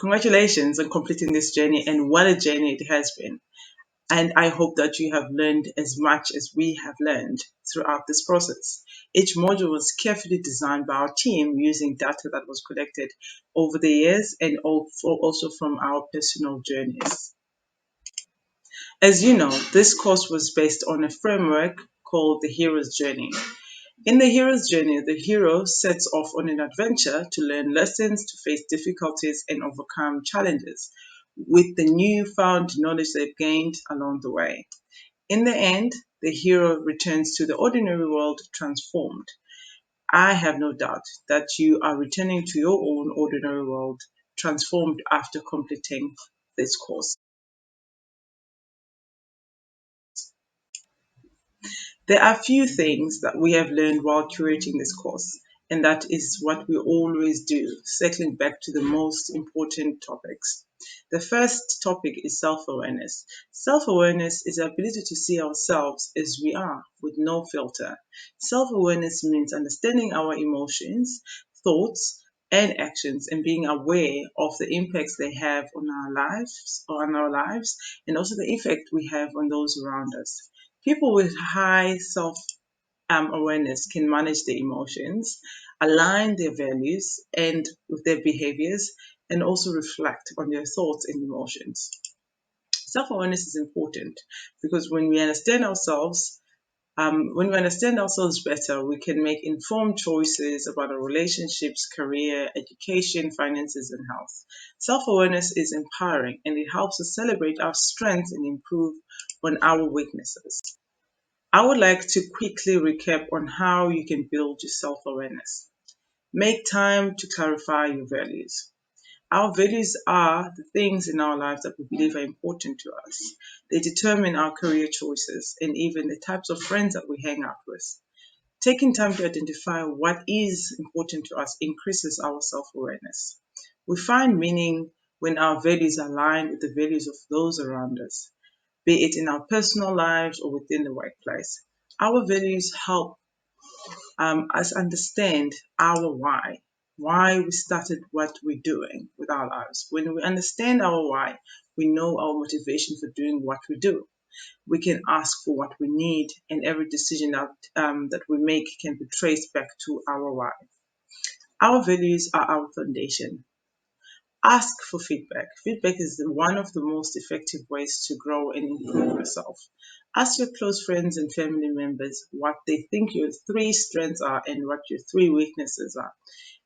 congratulations on completing this journey, and what a journey it has been. And I hope that you have learned as much as we have learned throughout this process. Each module was carefully designed by our team using data that was collected over the years and also from our personal journeys. As you know, this course was based on a framework called the hero's journey. In the hero's journey, the hero sets off on an adventure to learn lessons, to face difficulties, and overcome challenges with the newfound knowledge they've gained along the way. In the end, the hero returns to the ordinary world transformed. I have no doubt that you are returning to your own ordinary world transformed after completing this course. There are few things that we have learned while curating this course, and that is what we always do, circling back to the most important topics. The first topic is self awareness. Self awareness is the ability to see ourselves as we are, with no filter. Self awareness means understanding our emotions, thoughts, and actions, and being aware of the impacts they have on our lives, and also the effect we have on those around us. People with high self awareness can manage their emotions, align their values and with their behaviors, and also reflect on their thoughts and emotions. Self awareness is important because when we understand ourselves better, we can make informed choices about our relationships, career, education, finances, and health. Self awareness is empowering and it helps us celebrate our strengths and improve on our weaknesses. I would like to quickly recap on how you can build your self awareness. Make time to clarify your values. Our values are the things in our lives that we believe are important to us. They determine our career choices and even the types of friends that we hang out with. Taking time to identify what is important to us increases our self awareness. We find meaning when our values align with the values of those around us, be it in our personal lives or within the workplace. Our values help us understand our why we started what we're doing with our lives. When we understand our why, we know our motivation for doing what we do. We can ask for what we need, and every decision that we make can be traced back to our why. Our values are our foundation. Ask for feedback. Feedback is one of the most effective ways to grow and improve yourself. Ask your close friends and family members what they think your three strengths are and what your three weaknesses are.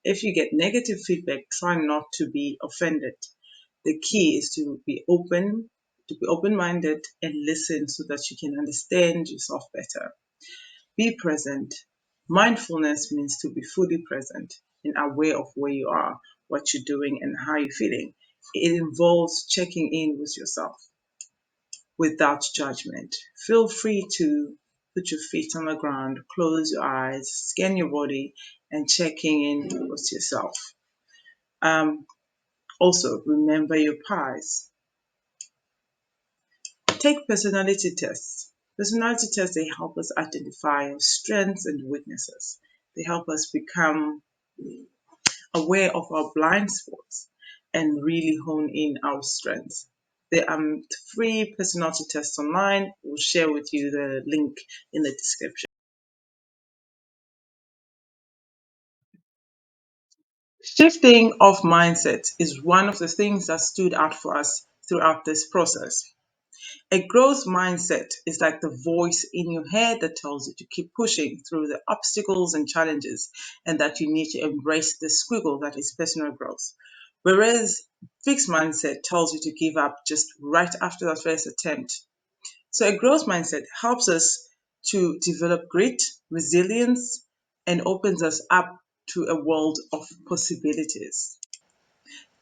If you get negative feedback, try not to be offended. The key is to be open-minded and listen so that you can understand yourself better. Be present. Mindfulness means to be fully present and aware of where you are, what you're doing, and how you're feeling. It involves checking in with yourself without judgment. Feel free to put your feet on the ground, close your eyes, scan your body, and checking in with yourself. Um, Also, remember your pies. Take personality tests. Personality tests, they help us identify our strengths and weaknesses. They help us become aware of our blind spots and really hone in our strengths. There are free personality tests online. We'll share with you the link in the description. Shifting of mindset is one of the things that stood out for us throughout this process. A growth mindset is like the voice in your head that tells you to keep pushing through the obstacles and challenges and that you need to embrace the squiggle that is personal growth. Whereas fixed mindset tells you to give up just right after the first attempt. So a growth mindset helps us to develop grit, resilience, and opens us up to a world of possibilities.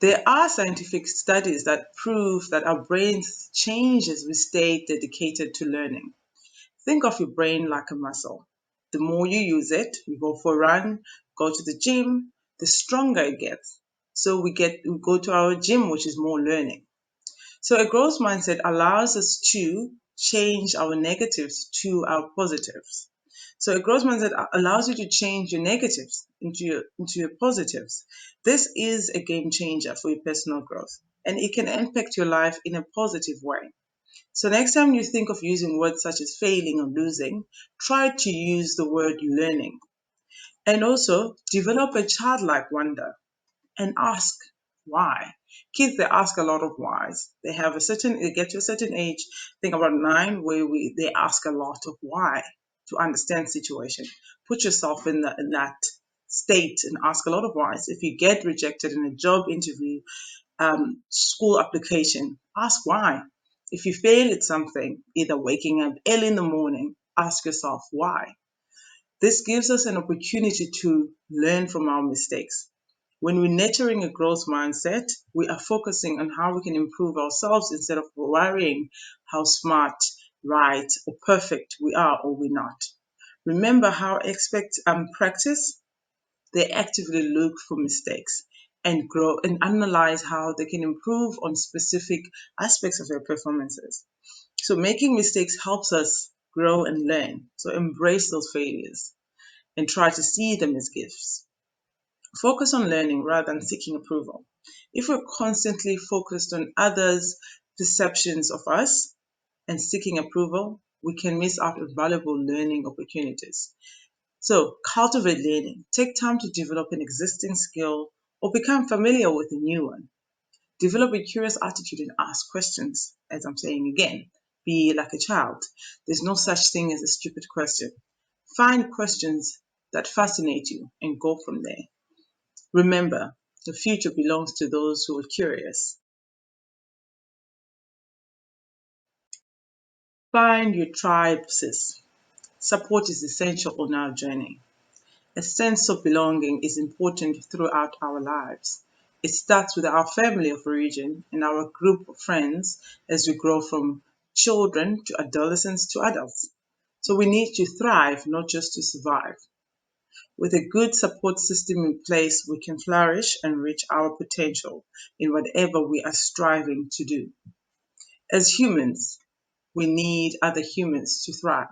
There are scientific studies that prove that our brains change as we stay dedicated to learning. Think of your brain like a muscle. The more you use it, you go for a run, go to the gym, the stronger it gets. So we go to our gym, which is more learning. So a growth mindset allows us to change our negatives to our positives. So a growth mindset allows you to change your negatives into your positives. This is a game changer for your personal growth, and it can impact your life in a positive way. So next time you think of using words such as failing or losing, try to use the word learning. And also develop a childlike wonder and ask why. Kids, they ask a lot of whys. They get to a certain age, think about 9, where they ask a lot of why to understand situation. Put yourself in that state and ask a lot of whys. If you get rejected in a job interview, school application, ask why. If you fail at something, either waking up early in the morning, ask yourself why. This gives us an opportunity to learn from our mistakes. When we're nurturing a growth mindset, we are focusing on how we can improve ourselves instead of worrying how smart, right, or perfect we are or we're not. Remember how expect practice, they actively look for mistakes and grow and analyze how they can improve on specific aspects of their performances. So making mistakes helps us grow and learn. So embrace those failures and try to see them as gifts. Focus on learning rather than seeking approval. If we're constantly focused on others' perceptions of us and seeking approval, we can miss out on valuable learning opportunities. So, cultivate learning. Take time to develop an existing skill or become familiar with a new one. Develop a curious attitude and ask questions, as I'm saying again. Be like a child. There's no such thing as a stupid question. Find questions that fascinate you and go from there. Remember, the future belongs to those who are curious. Find your tribe, sis. Support is essential on our journey. A sense of belonging is important throughout our lives. It starts with our family of origin and our group of friends as we grow from children to adolescents to adults. So we need to thrive, not just to survive. With a good support system in place, we can flourish and reach our potential in whatever we are striving to do. As humans, we need other humans to thrive.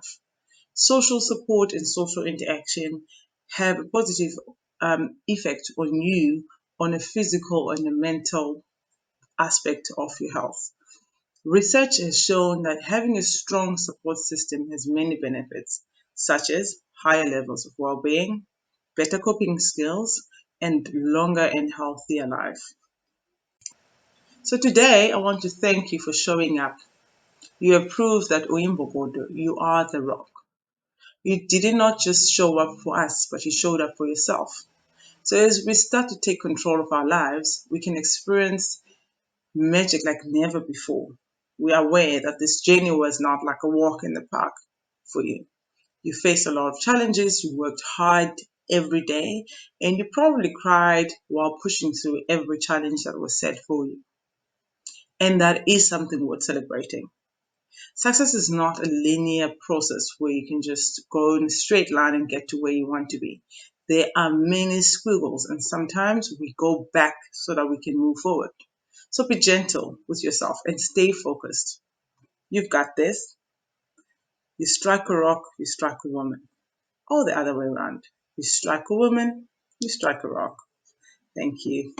Social support and social interaction have a positive effect on you on a physical and a mental aspect of your health. Research has shown that having a strong support system has many benefits, such as higher levels of well being, better coping skills, and longer and healthier life. So, today I want to thank you for showing up. You have proved that Oyimbogodo, you are the rock. You did not just show up for us, but you showed up for yourself. So as we start to take control of our lives, we can experience magic like never before. We are aware that this journey was not like a walk in the park for you. You faced a lot of challenges, you worked hard every day, and you probably cried while pushing through every challenge that was set for you. And that is something worth celebrating. Success is not a linear process where you can just go in a straight line and get to where you want to be. There are many squiggles, and sometimes we go back so that we can move forward. So be gentle with yourself and stay focused. You've got this. You strike a rock, you strike a woman. Or the other way around. You strike a woman, you strike a rock. Thank you.